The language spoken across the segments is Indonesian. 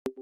Assalamualaikum.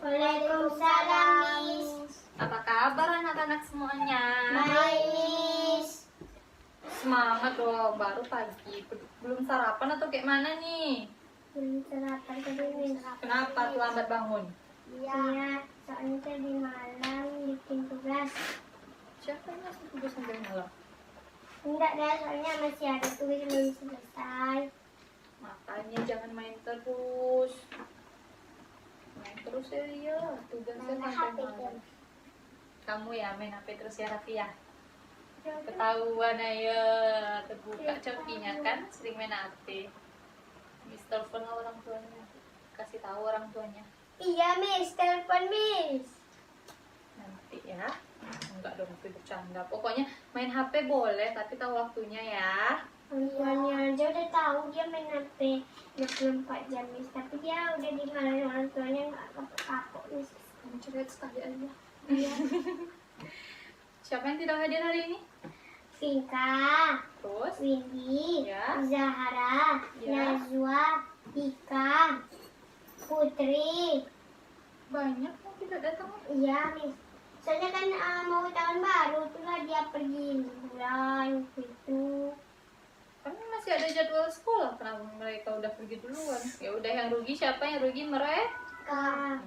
Waalaikumsalam, Miss. Apa kabar anak-anak semuanya? Baik, Miss. Semangat dong, baru pagi. Belum sarapan atau kayak mana nih? Belum sarapan tadi, Miss. Kenapa terlambat bangun? Iya, soalnya tadi malam bikin tugas. Siapa yang ngasih tugas sampai malam? Enggak deh, soalnya masih ada tugas yang belum selesai. Makanya jangan main terus. Main terus ya, tugasnya Main sampai HP malam. terus. Kamu ya main HP terus ya, Raffi ya? Ketahuan aja, terbuka cokinya kan, sering main HP. Miss telepon orang tuanya, kasih tahu orang tuanya. Iya, Miss. Telepon, Miss. Nanti ya. Enggak dong, itu bercanda. Pokoknya main HP boleh, tapi tahu waktunya ya. Orang tuanya aja udah tahu dia main HP 24 jam, Miss. Tapi dia udah dimarahin orang tuanya nggak kapok-kapok, Miss. Kamu cerita sekali aja. Iya. Siapa yang tidak hadir hari ini? Vinka, Terus? Windy, Ya. Zahra, Ya. Najwa, Ika, Putri. Banyak yang tidak datang. Iya, Miss. Soalnya kan mau tahun baru itulah dia pergi liburan gitu. Kan masih ada jadwal sekolah. Kenapa mereka udah pergi duluan? Ya udah, yang rugi siapa? Yang rugi mereka.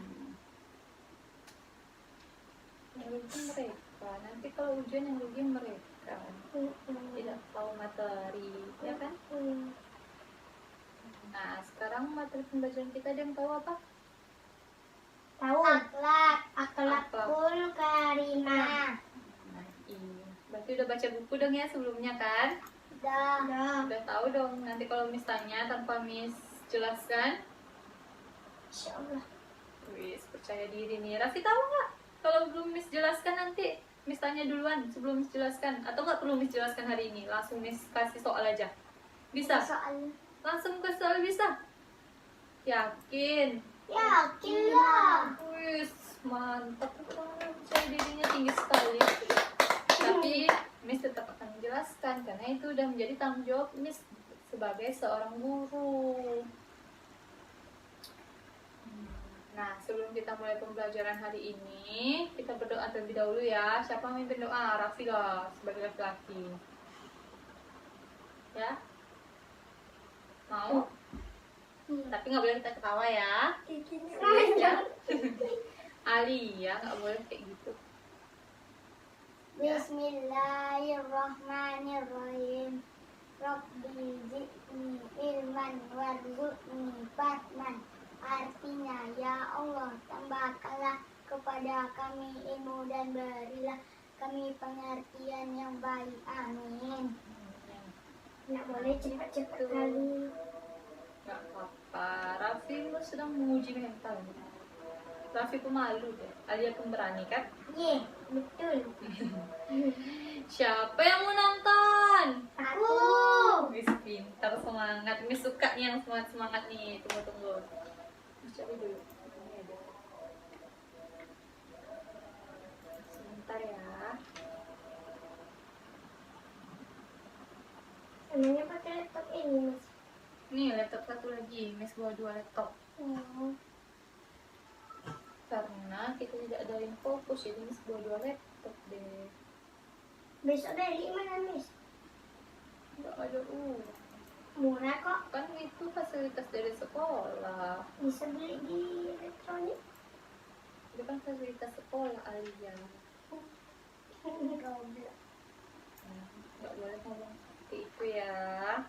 Yang rugi mereka. Nanti kalau ujian yang rugi mereka. Tidak tahu materi, ya kan? Nah, sekarang materi pembelajaran kita ada yang tahu apa? Tahu? Akhlakul karimah. Nah, iya. Berarti udah baca buku dong ya sebelumnya kan? Udah. Udah tahu dong. Nanti kalau Miss tanya tanpa Miss jelaskan, Insya Allah. Wis percaya diri nih. Raffi tahu nggak? Kalau belum Miss jelaskan nanti Miss tanya duluan sebelum Miss jelaskan, atau nggak perlu Miss jelaskan hari ini? Langsung Miss kasih soal aja. Bisa? Soal. Langsung ke soal bisa? Yakin? Yakin lah. Wis mantap. Percaya dirinya tinggi sekali. Tapi Miss tetap akan menjelaskan karena itu udah menjadi tanggung jawab Miss sebagai seorang guru. Nah, sebelum kita mulai pembelajaran hari ini, kita berdoa terlebih dahulu ya. Siapa yang mimpin doa? Raffi lah, sebagai laki-laki. Ya? Mau? Tapi nggak boleh kita ketawa ya. Ya? Ali ya, nggak boleh kayak gitu. Bismillahirrahmanirrahim. Rabbi zidni ilman warzuqni fahman. Artinya, ya Allah, tambahkanlah kepada kami ilmu dan berilah kami pengertian yang baik. Amin. Nggak boleh cepat-cepat kali. Nggak apa-apa. Raffi lu sedang menguji mental. Raffi pemalu deh. Alia pemberani kan? Iya, betul. Siapa yang mau nonton? Aku. Miss pintar, semangat. Miss suka nih yang semangat-semangat nih. Tunggu. Miss cari dulu. Ini ada. Sebentar ya. Namanya pakai laptop ini, Mas. Nih laptop satu lagi. Miss bawa 2 laptop. Karena kita tidak ada yang fokus, jadi Miss bawa 2 laptop deh. Besok dari mana, Miss? Nggak ada Murah kok. kan itu fasilitas dari sekolah. Bisa beli di elektronik. Itu kan fasilitas sekolah, Alia. Goblok. Nggak boleh ngomong seperti itu ya.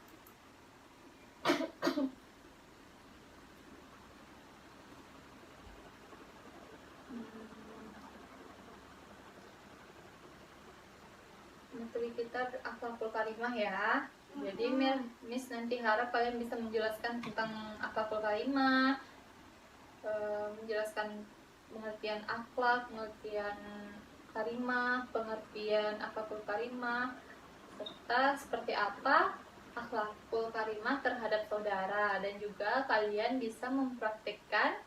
Materi kita akhlakul karimah ya. Jadi Miss nanti harap kalian bisa menjelaskan tentang akhlakul karimah, menjelaskan pengertian akhlak, pengertian karimah, pengertian akhlakul karimah, serta seperti apa akhlakul karimah terhadap saudara, dan juga kalian bisa mempraktikkan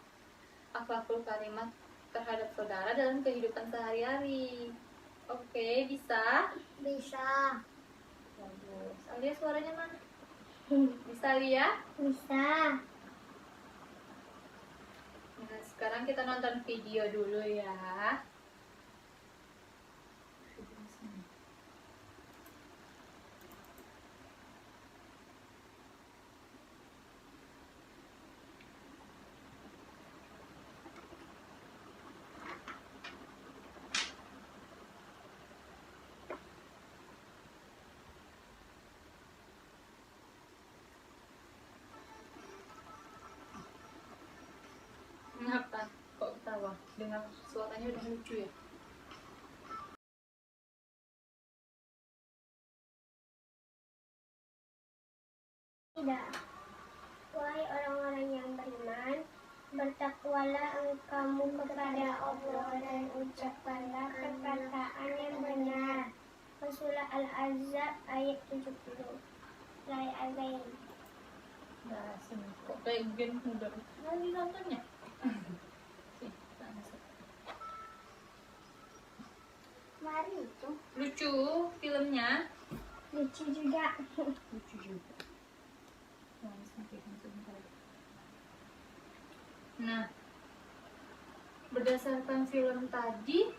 akhlakul karimah terhadap saudara dalam kehidupan sehari-hari. Oke, bisa? Bisa. Bagus. Alia suaranya mana? Bisa Alia? Bisa. Nah, sekarang kita nonton video dulu ya. Kenapa? Kok ketawa? Dengar suaranya udah lucu ya? Tidak. Wahai orang-orang yang beriman, bertakwalah kamu kepada Allah dan ucapkanlah perkataan yang benar. Surah Al-Ahzab ayat 70. Lai Al-Bain. Nah, sini. Kok kayak game udah lagi nontonnya? Sini, sana. Mari itu. Lucu filmnya. Lucu juga. Lucu juga. Nah, berdasarkan film tadi,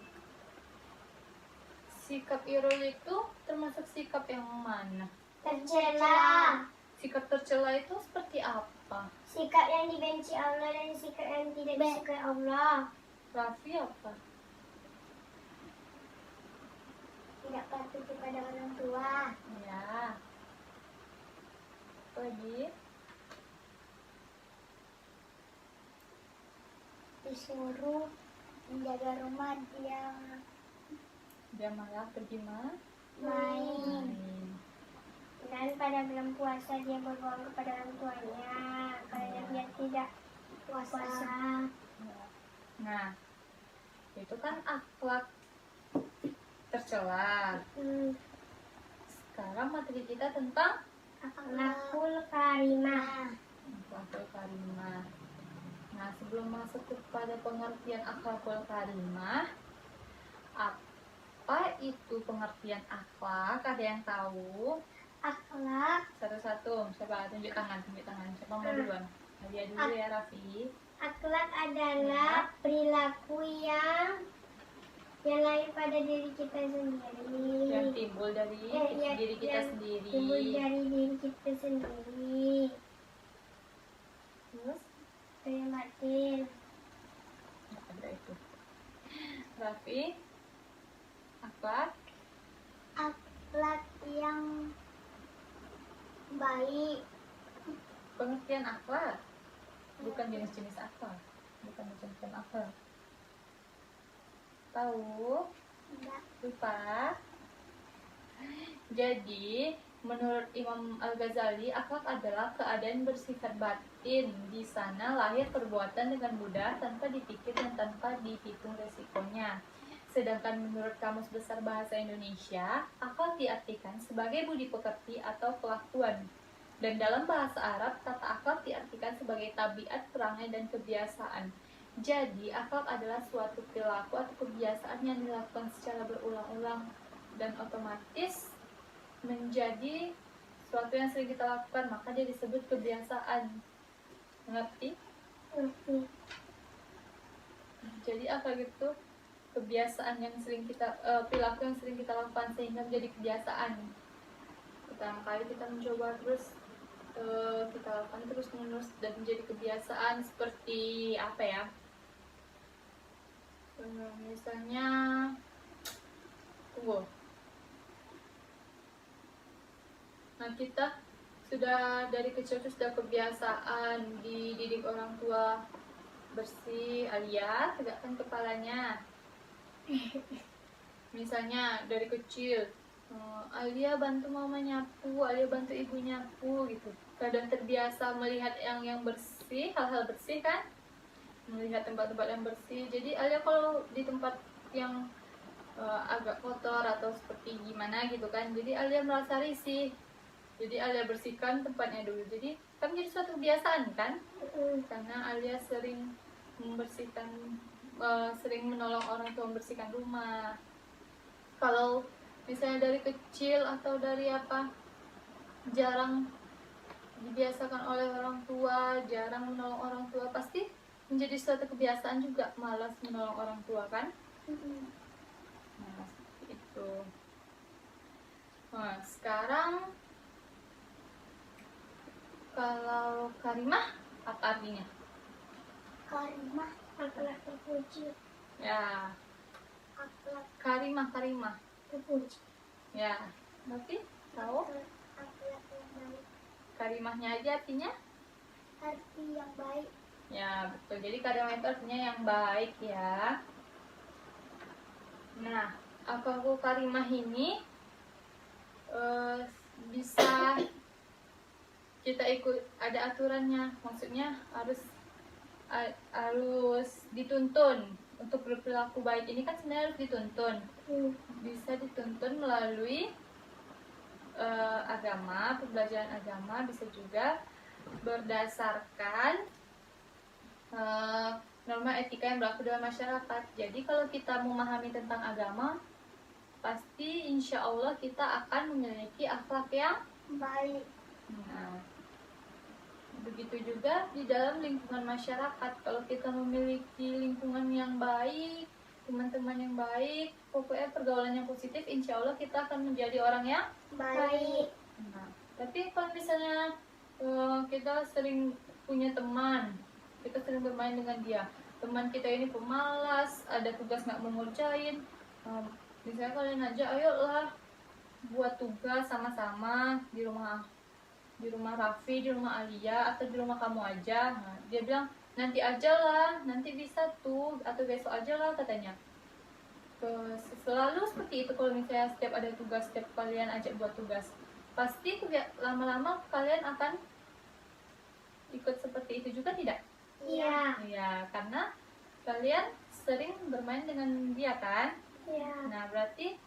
sikap Irul itu termasuk sikap yang mana? Tercela. Sikap tercela itu seperti apa? Sikap yang dibenci Allah dan sikap yang tidak disukai Allah. Raffi apa? Tidak patuh kepada orang tua. Ya. Lagi Disuruh menjaga rumah, dia malah pergi main. main. Dan pada bulan puasa dia berbohong kepada orang tuanya karena dia tidak puasa. Nah, itu kan akhlak tercela. Sekarang materi kita tentang Akhlakul karimah. akhlakul karimah. Nah, sebelum masuk kepada pengertian akhlakul karimah, apa itu pengertian akhlak? Ada yang tahu? Akhlak. Satu-satu. Siapa? Tunjuk tangan. Siapa mau duluan? Dia dulu ya, Raffi. Akhlak adalah perilaku yang lahir pada diri kita sendiri. Yang timbul dari diri kita sendiri. Timbul dari diri kita sendiri. Terus? Saya Martin. Ada itu. Raffi, akhlak? Akhlak yang baik. Pengertian akhlak, bukan jenis-jenis akhlak, bukan macam-macam akhlak. Tahu? Enggak. Lupa? Jadi, menurut Imam Al-Ghazali, akhlak adalah keadaan bersifat batin. Di sana lahir perbuatan dengan mudah tanpa dipikir dan tanpa dihitung resikonya. Sedangkan menurut Kamus Besar Bahasa Indonesia, akhlak diartikan sebagai budi pekerti atau kelakuan. Dan dalam bahasa Arab, tata akhlak diartikan sebagai tabiat, perangai, dan kebiasaan. Jadi, akhlak adalah suatu perilaku atau kebiasaan yang dilakukan secara berulang-ulang dan otomatis menjadi sesuatu yang sering kita lakukan, maka dia disebut kebiasaan. Mengerti? Jadi apa gitu? Kebiasaan yang sering kita, perilaku yang sering kita lakukan sehingga menjadi kebiasaan. Pertama kali kita mencoba, terus kita lakukan terus menerus dan menjadi kebiasaan. Seperti apa ya? Misalnya, tunggu. Nah, kita sudah dari kecil sudah kebiasaan dididik orang tua bersih, Alia tegakkan kepalanya. Misalnya dari kecil, Alia bantu mama nyapu, Alia bantu ibu nyapu gitu. Kadang terbiasa melihat yang bersih, hal-hal bersih kan. melihat tempat-tempat yang bersih. Jadi Alia kalau di tempat yang agak kotor atau seperti gimana gitu kan, jadi Alia merasa risih. Jadi Alia bersihkan tempatnya dulu. Jadi kan jadi suatu kebiasaan kan, karena Alia sering membersihkan, sering menolong orang tua membersihkan rumah. Kalau misalnya dari kecil atau dari apa, jarang dibiasakan oleh orang tua, jarang menolong orang tua, pasti menjadi suatu kebiasaan juga malas menolong orang tua kan. Nah, seperti itu. Nah, sekarang kalau Karimah apa artinya? Karimah akhlak terpuji. Ya, Akhlak Karimah. terpuji. Ya, berarti tahu Akhlak yang baik. Karimahnya aja artinya? Arti yang baik. Ya, betul. Jadi Karimah itu artinya yang baik ya. Nah, akhlakul Karimah ini bisa kita ikut, ada aturannya, maksudnya harus dituntun untuk berperilaku baik. Ini kan sebenarnya harus dituntun, bisa dituntun melalui agama, pembelajaran agama, bisa juga berdasarkan norma etika yang berlaku dalam masyarakat. Jadi kalau kita memahami tentang agama, pasti insya Allah kita akan memiliki akhlak yang Baik. nah, begitu juga di dalam lingkungan masyarakat. Kalau kita memiliki lingkungan yang baik, teman-teman yang baik, pokoknya pergaulan yang positif, insya Allah kita akan menjadi orang yang Baik. nah, tapi kalau misalnya kita sering punya teman, kita sering bermain dengan dia, teman kita ini pemalas, ada tugas nggak mau ngerjain, misalnya kalian aja, ayolah buat tugas sama-sama di rumah Raffi, di rumah Alia, atau di rumah kamu aja. Nah, dia bilang nanti aja lah, nanti bisa tuh, atau besok aja lah katanya. Selalu seperti itu. Kalau misalnya setiap ada tugas, setiap kalian ajak buat tugas, pasti lama-lama kalian akan ikut seperti itu juga, tidak? Iya. Ya, karena kalian sering bermain dengan dia kan. Iya. Nah, berarti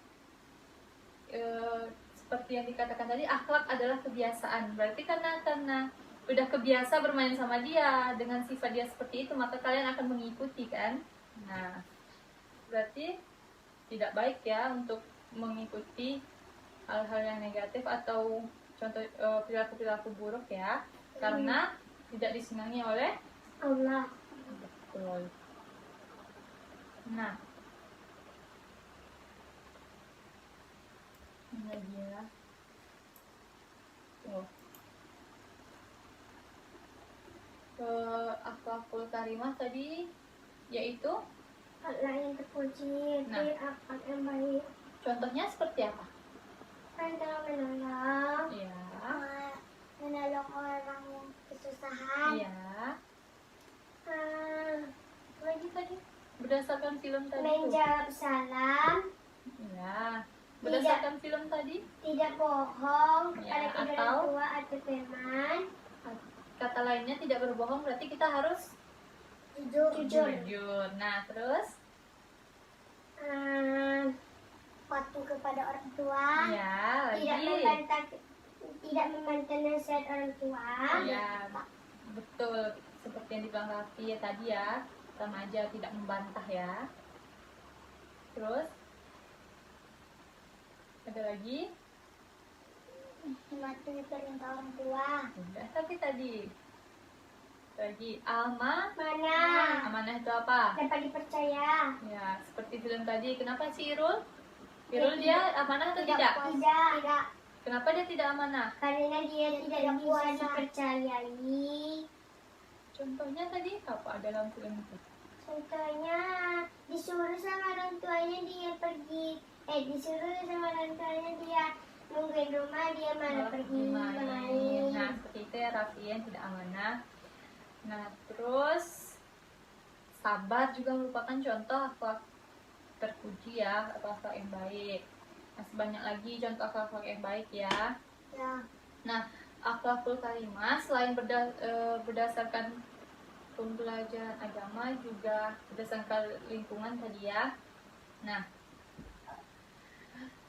seperti yang dikatakan tadi, akhlak adalah kebiasaan. Berarti karena udah kebiasa bermain sama dia, dengan sifat dia seperti itu, maka kalian akan mengikuti kan. Nah, berarti tidak baik ya untuk mengikuti hal-hal yang negatif atau contoh perilaku-perilaku buruk ya, karena tidak disenangi oleh Allah. betul. Nah, ini lagi ya. Akhlakul Karimah tadi yaitu Akhlak yang terpuji. Nah. Akhlak yang baik. contohnya seperti apa? Antara menolong. Ya. Menolong orang yang kesusahan. Iya. Lagi tadi. Berdasarkan film tadi tuh. Menjawab salam. Ya. Berdasarkan film tadi. Tidak bohong Ya, kepada kedua atau? orang tua atau teman. Kata lainnya tidak berbohong, berarti kita harus Jujur. Nah, terus? Patuh kepada orang tua. Ya, lagi. Tidak membantah nasihat orang tua. Ya, betul. Seperti yang dibilang Raffi ya tadi ya, remaja tidak membantah ya. Terus? Ada lagi? Mematuhi perintah orang tua. Udah, tapi tadi. Lagi, amanah. Mana? Amanah itu apa? Dapat dipercaya. Ya, seperti film tadi. Kenapa sih Irul? Irul dia amanah atau tidak? Tidak. Kenapa dia tidak amanah? Karena dia tidak bisa dipercayai. Contohnya tadi apa dalam film itu? Contohnya disuruh sama orang tuanya dia pergi. Disuruh sama orang tuanya dia nungguin rumah, dia malah pergi main. Nah, seperti itu ya Raffi yang tidak amanah. Nah, terus sabar juga merupakan contoh akhlak terpuji ya, atau akhlak yang baik. Masih banyak lagi contoh akhlak yang baik ya. Ya. Nah, akhlakul karimah selain berdasarkan pembelajaran agama juga berdasarkan lingkungan tadi ya. Nah,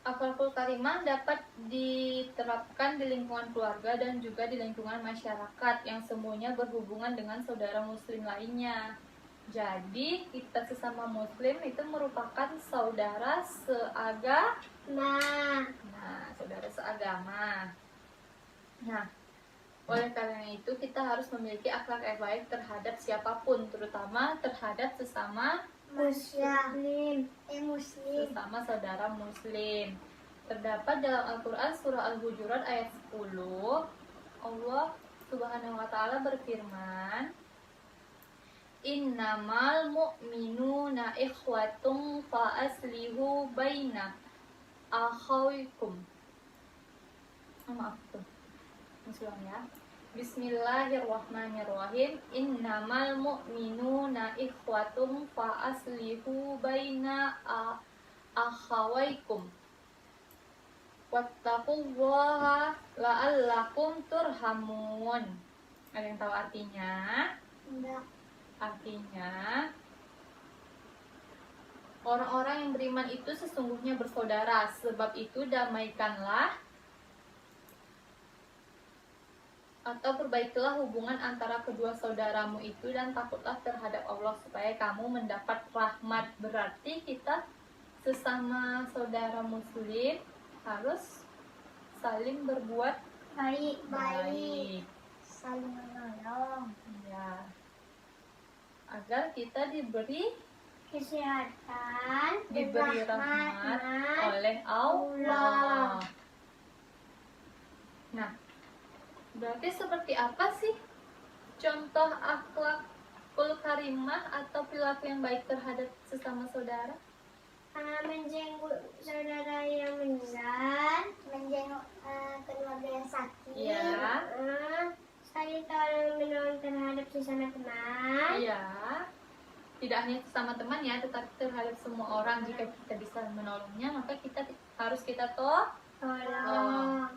akhlakul karimah dapat diterapkan di lingkungan keluarga dan juga di lingkungan masyarakat yang semuanya berhubungan dengan saudara muslim lainnya. Jadi, kita sesama muslim itu merupakan saudara seagama. Nah, saudara seagama. Nah, oleh karena itu kita harus memiliki akhlak yang baik terhadap siapapun, terutama terhadap sesama muslim. sesama saudara muslim. Terdapat dalam Al-Quran surah Al-Hujurat ayat 10, Allah Subhanahu wa ta'ala berfirman, Innamal mu'minuna ikhwatung fa aslihu baina akhawaikum. Maaf tuh. Ya. Bismillahirrahmanirrahim. Innamal mu'minuna ikhwatum fa aslihu baina akhawaikum. Wattaqullaha la'allakum turhamun. Ada yang tahu artinya? Enggak. Artinya, orang-orang yang beriman itu sesungguhnya bersaudara. Sebab itu damaikanlah atau perbaikilah hubungan antara kedua saudaramu itu dan takutlah terhadap Allah supaya kamu mendapat rahmat. Berarti kita sesama saudara muslim harus saling berbuat baik. Saling menolong. Ya. Agar kita diberi Kesehatan, rahmat oleh Allah. Nah, berarti seperti apa sih contoh akhlakul karimah atau perilaku yang baik terhadap sesama saudara? Menjenguk saudara yang meninggal, menjenguk keluarga yang sakit, Ya. saling tolong menolong terhadap sesama teman. Iya. Tidak hanya sesama teman ya, tetapi terhadap semua orang. Jika kita bisa menolongnya, maka harus kita tolong.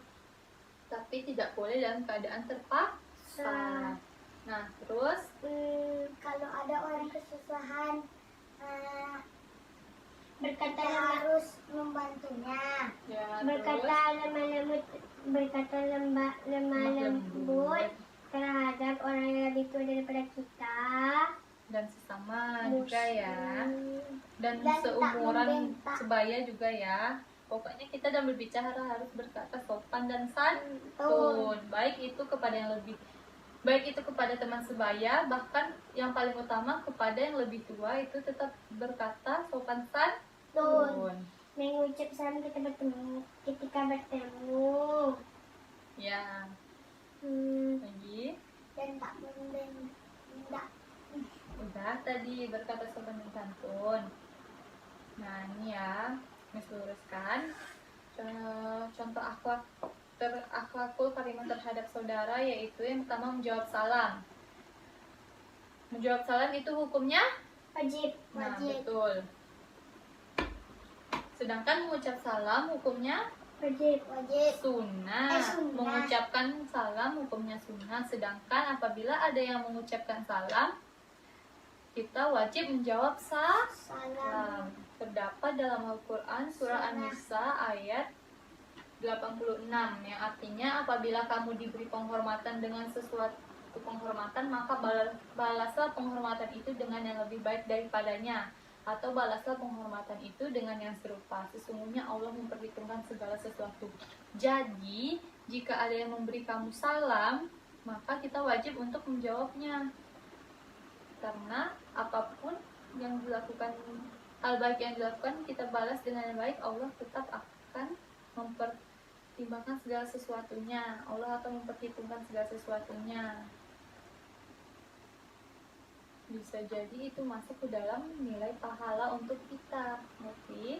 Tapi tidak boleh dalam keadaan terpaksa. Nah, terus kalau ada orang kesusahan, berkata harus membantunya. ya, Berkata lemah lembut terhadap orang yang lebih tua daripada kita. Dan sesama juga ya. Dan Dan tak seumuran membentak. sebaya juga ya. Pokoknya kita dalam berbicara harus berkata sopan dan santun. Baik itu kepada teman sebaya, bahkan yang paling utama kepada yang lebih tua itu tetap berkata sopan santun. Mengucap salam ketika bertemu. Ya. Lagi. Dan tak membentak. Udah tadi berkata sopan dan santun. Nah, ini ya, Miss luruskan contoh akhlakul karimah terhadap saudara, yaitu yang pertama menjawab salam. Menjawab salam itu hukumnya Wajib. Nah, betul. Sedangkan mengucap salam hukumnya Wajib. sunnah. Sunnah. Mengucapkan salam hukumnya sunnah. Sedangkan apabila ada yang mengucapkan salam, kita wajib menjawab salam. Terdapat dalam Al-Quran surah An-Nisa ayat 86 yang artinya apabila kamu diberi penghormatan dengan sesuatu penghormatan, maka balaslah penghormatan itu dengan yang lebih baik daripadanya, atau balaslah penghormatan itu dengan yang serupa. Sesungguhnya Allah memperhitungkan segala sesuatu. Jadi jika ada yang memberi kamu salam, maka kita wajib untuk menjawabnya, karena apapun yang dilakukan, hal baik yang dilakukan kita balas dengan yang baik, Allah tetap akan mempertimbangkan segala sesuatunya. Allah akan memperhitungkan segala sesuatunya. Bisa jadi itu masuk ke dalam nilai pahala untuk kita. Jadi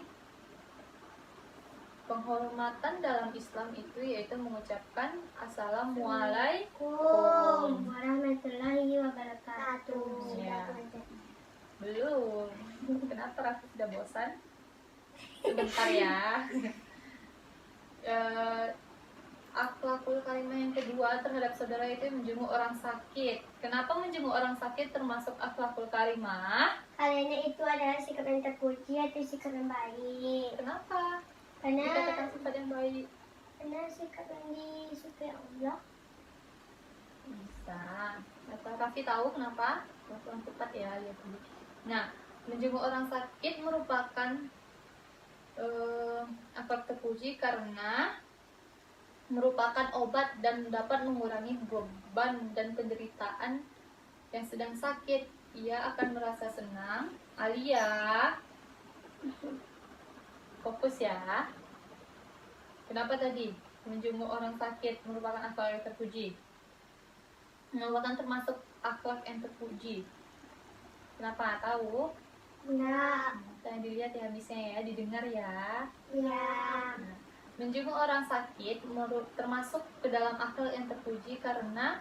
penghormatan dalam Islam itu yaitu mengucapkan Assalamualaikum warahmatullahi wabarakatuh. Ya. Belum. Kenapa Raffi sudah bosan? Sebentar ya. akhlakul karimah yang kedua terhadap saudara itu menjenguk orang sakit. Kenapa menjenguk orang sakit termasuk akhlakul karimah? Karena itu adalah sikap yang terpuji atau sikap yang baik. Kenapa Karena dikatakan sifat yang baik? karena sikap yang disukai Allah. Bisa. Atau Raffi tahu kenapa? Kurang tepat ya lihat dulu. Nah, menjenguk orang sakit merupakan akhlak terpuji karena merupakan obat dan dapat mengurangi beban dan penderitaan yang sedang sakit. Ia akan merasa senang. Alia, fokus ya. Kenapa tadi menjenguk orang sakit merupakan akhlak yang terpuji? Merupakan termasuk akhlak yang terpuji. Kenapa? Tahu? Enggak. Nah, dilihat ya misnya ya, didengar ya. Ya. Nah, menjenguk orang sakit termasuk ke dalam akhlak yang terpuji karena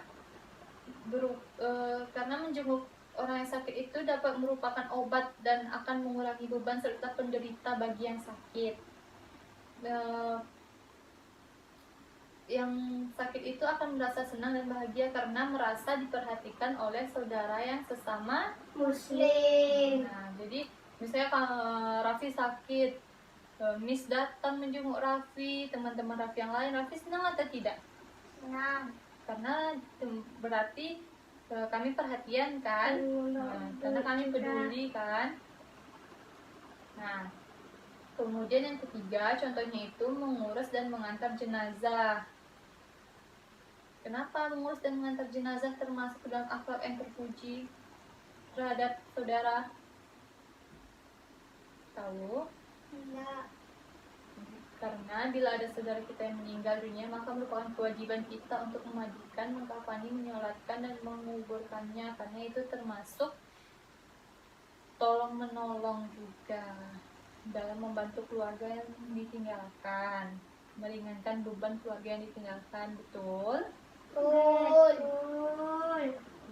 karena menjenguk orang yang sakit itu dapat merupakan obat dan akan mengurangi beban serta penderita bagi yang sakit. Yang sakit itu akan merasa senang dan bahagia karena merasa diperhatikan oleh saudara yang sesama Muslim. Nah, jadi misalnya kalau Raffi sakit, Miss datang menjenguk Raffi, teman-teman Raffi yang lain, Raffi senang atau tidak? Senang. Karena berarti kami perhatian kan? Nah, karena kami peduli kan? Nah, kemudian yang ketiga, contohnya itu mengurus dan mengantar jenazah. Kenapa mengurus dan mengantar jenazah termasuk dalam akhlak yang terpuji terhadap saudara? Tahu? Enggak. Karena bila ada saudara kita yang meninggal dunia, maka merupakan kewajiban kita untuk memandikan, mengkafani, menyolatkan, dan menguburkannya. Karena itu termasuk tolong menolong juga dalam membantu keluarga yang ditinggalkan, meringankan beban keluarga yang ditinggalkan. Betul? Betul.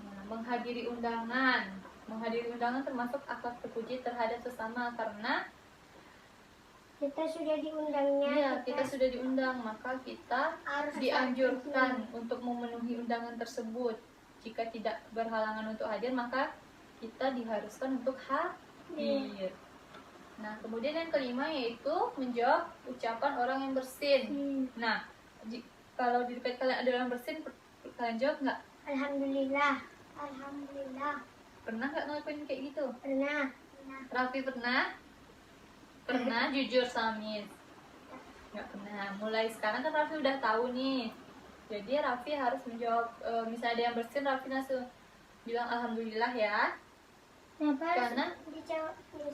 Nah, menghadiri undangan termasuk akhlak terpuji terhadap sesama karena Kita sudah diundangnya. iya, kita sudah diundang, maka kita harus dianjurkan untuk memenuhi undangan tersebut. Jika tidak berhalangan untuk hadir, maka kita diharuskan untuk hadir. Nah, kemudian yang kelima yaitu menjawab ucapan orang yang bersin. Nah, kalau di dekat kalian ada orang bersin, kalian jawab nggak? Alhamdulillah. Alhamdulillah. Pernah nggak ngelakuin kayak gitu? Pernah. Raffi pernah? Pernah, jujur sama Miss? Nggak pernah. Mulai sekarang kan Raffi udah tahu nih. Jadi Raffi harus menjawab, misalnya ada yang bersin, Raffi langsung bilang Alhamdulillah ya.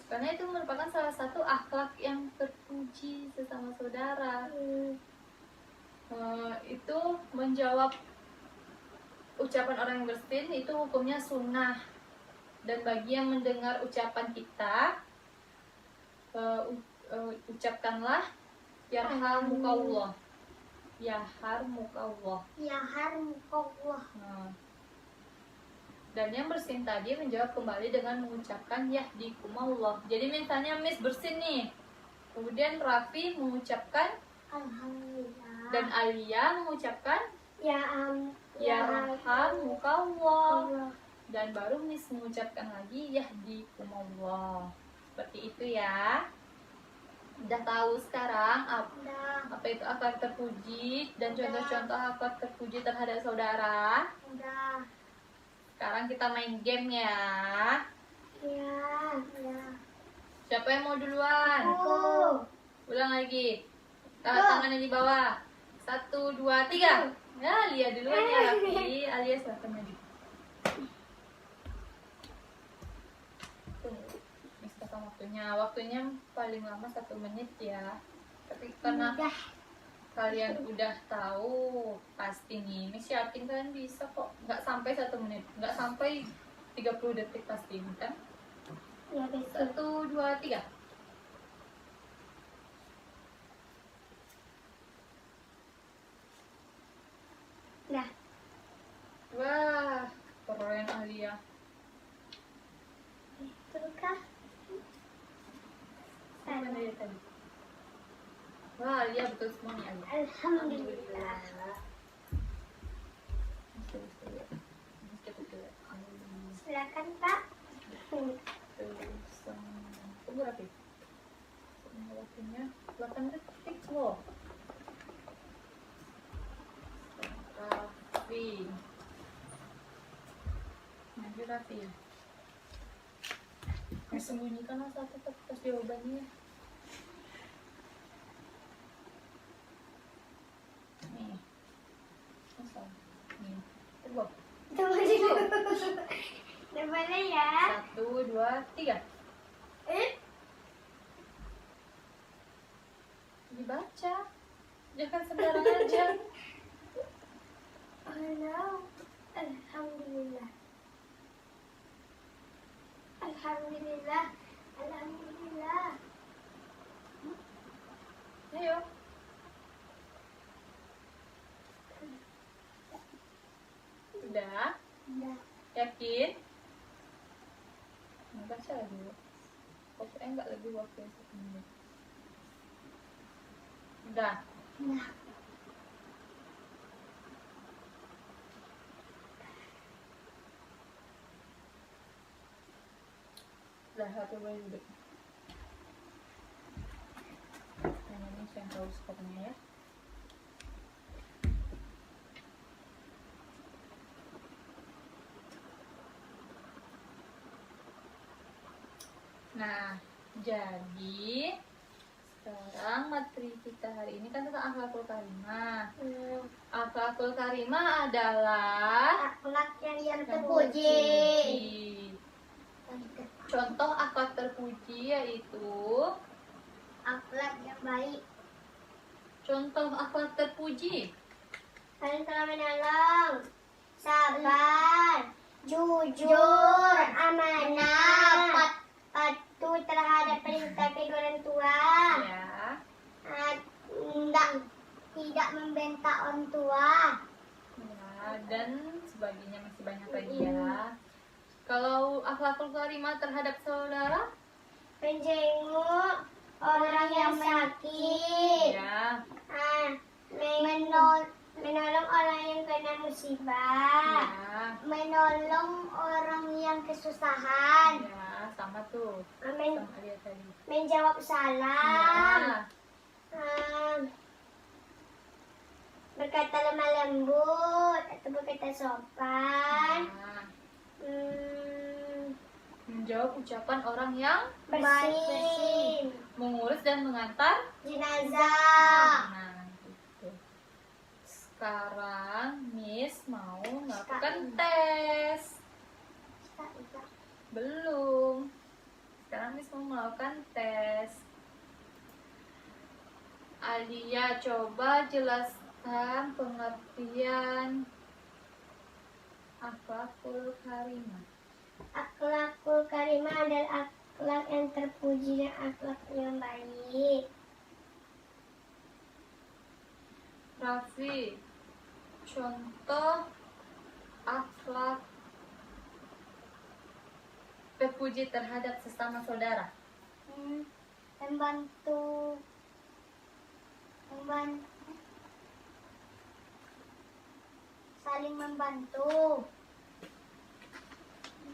Karena itu merupakan salah satu akhlak yang terpuji sesama saudara. Itu menjawab ucapan orang yang bersin itu hukumnya sunnah, dan bagi yang mendengar ucapan kita ucapkanlah yarhamukallah, yarhamukallah. Dan yang bersin tadi menjawab kembali dengan mengucapkan yahdikumullah. Jadi misalnya Miss bersin nih, kemudian Raffi mengucapkan Alhamdulillah. dan Alia mengucapkan yarhamukallah, dan baru Miss mengucapkan lagi yahdikumullah. Seperti itu ya. Udah tahu sekarang apa itu akhlak terpuji dan contoh-contoh akhlak terpuji terhadap saudara? Udah. Sekarang kita main game ya. Ya. Siapa yang mau duluan? Aku. Ulang lagi. Tangannya di bawah. 1, 2, 3. Ya, Lia duluan ya, Raffi. Alia silahkan maju. Tunggu. Misalkan waktunya paling lama 1 menit ya. Tapi karena kalian udah tahu pasti nih, Miss yakin kalian bisa kok. Nggak sampai 1 menit, nggak sampai 30 detik pasti kan? Ya, betul. 1, 2, 3. Nah. Wah, keren Alia. Itu kah? Mana dia tadi? Wah, Alia betul semua nih Alia. Alhamdulillah. Silakan Pak. Itu berapa? Waktunya 8 detik loh. Raffi. Nanti Raffi ya. Sembunyikanlah satu kertas jawabannya. Nih. Masa? Nih. Coba. Tunggu dulu. Namanya ya. 1, 2, 3. Dibaca. Jangan sembarangan aja. Oh no. Alhamdulillah. Alhamdulillah. Alhamdulillah. Ayo. Udah? Udah. Yakin? Baca lagi. Pokoknya enggak lebih waktu yang 1 menit. Udah. Nah. Udah, satu boleh duduk. Yang ini yang tahu skopnya ya. Nah, jadi sekarang materi kita hari ini kan tentang akhlakul karimah. Akhlakul karimah adalah Akhlak yang terpuji. Contoh akhlak terpuji yaitu Akhlak yang baik. contoh akhlak terpuji. Kalian telah menolong, sabar, jujur, amanah, patuh terhadap perintah kedua orang tua, Ya. tidak membentak orang tua, Ya, dan sebagainya masih banyak lagi ya. Kalau akhlakul karimah terhadap saudara, menjenguk orang yang sakit, ya, menolong orang yang kena musibah, ya, menolong orang yang kesusahan, ya, sama tuh, Men- sama dia tadi. menjawab salam, Ya, berkata lemah lembut atau berkata sopan, ya. Menjawab ucapan orang yang bersih, mengurus dan mengantar. jenazah. Nah, gitu. Sekarang Miss mau melakukan tes. Belum. Sekarang Miss mau melakukan tes. Alia, coba jelaskan pengertian akhlakul karimah. Akhlakul karimah adalah akhlak yang terpuji dan akhlak yang baik. Raffi, contoh akhlak terpuji terhadap sesama saudara. Membantu, saling membantu,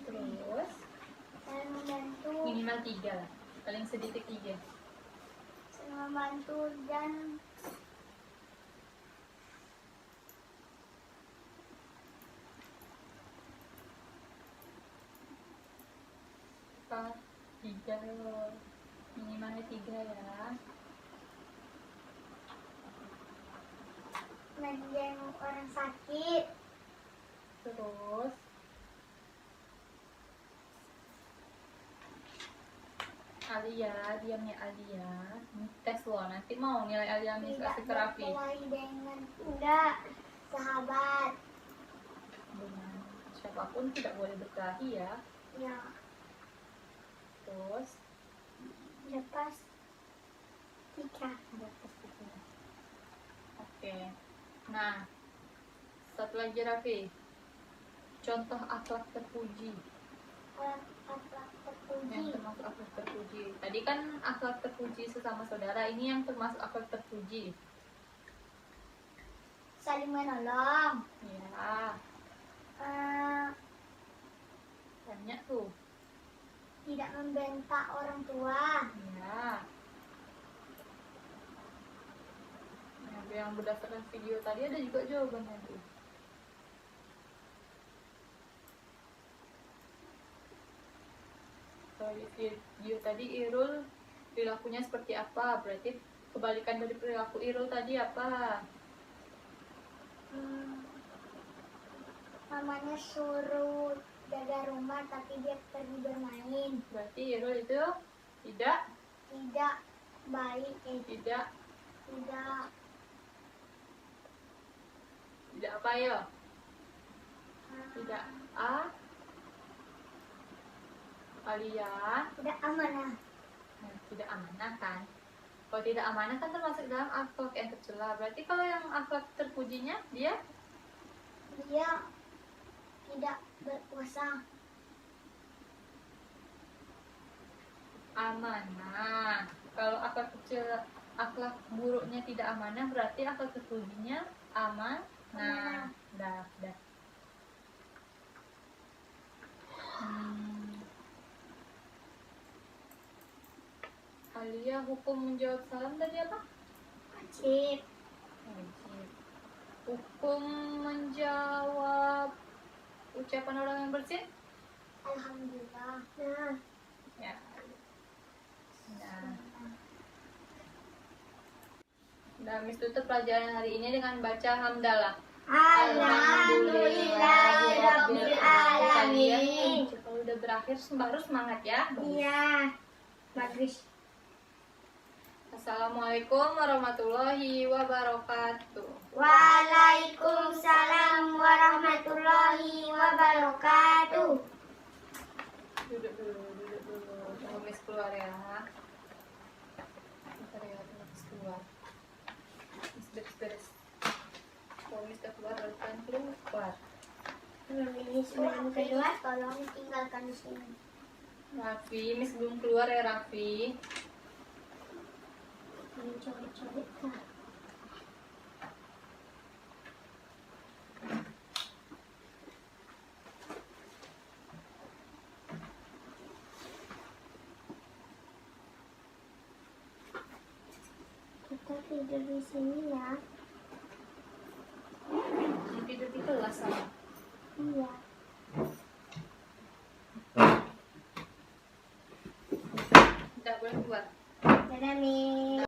Terus saling membantu, minimal 3 lah, paling sedikit 3. saling membantu dan Apa? 3 loh, minimalnya 3 ya. menjenguk orang sakit. Terus Alia, diam ya Alia. Ini tes loh, nanti mau nilai Alia Miss kasih ke Raffi. Berkelahi dengan enggak sahabat. Dengan siapapun tidak boleh berkelahi ya. Ya, Terus lepas 3. Oke. Nah, satu lagi Raffi. Contoh akhlak terpuji. Akhlak terpuji. Yang termasuk akhlak terpuji. Tadi kan akhlak terpuji sesama saudara, ini yang termasuk akhlak terpuji. Saling menolong. Ya, banyak tuh. Tidak membentak orang tua. Ya. Yang berdasarkan video tadi ada juga jawabannya tuh. Kalau di video tadi Irul perilakunya seperti apa? Berarti kebalikan dari perilaku Irul tadi apa? Mamanya suruh jaga rumah tapi dia pergi bermain. Berarti Irul itu tidak Baik. tidak apa ya? Tidak kalian Tidak amanah. tidak amanah kan? Kalau tidak amanah kan termasuk dalam akhlak yang tercela. Berarti kalau yang akhlak terpujinya dia Tidak berpuasa. Amanah. Kalau akhlak tercela, akhlak buruknya tidak amanah, berarti akhlak terpujinya amanah. Dah. Alia, hukum menjawab salam tadi apa? Wajib. Hukum menjawab ucapan orang yang bersih? Alhamdulillah. Ya. Nah, Miss tutup pelajaran hari ini dengan baca hamdalah. Alhamdulillahirabbil alamin. Kalau udah berakhir baru semangat ya. Iya. Bagus. Assalamualaikum warahmatullahi wabarakatuh. Waalaikumsalam warahmatullahi wabarakatuh. Duduk dulu. Tunggu Miss keluar ya. Bentar ya, tunggu Miss keluar. Miss beres. Kalau Miss udah keluar, baru kalian keluar. Ini sebelum keluar, tolong tinggalkan di sini. Raffi, Miss belum keluar ya Raffi. Ini coba-coba. Kita tidur di sini ya. Tidur di kelas sama. Iya. Udah boleh keluar. Dadah, Mi.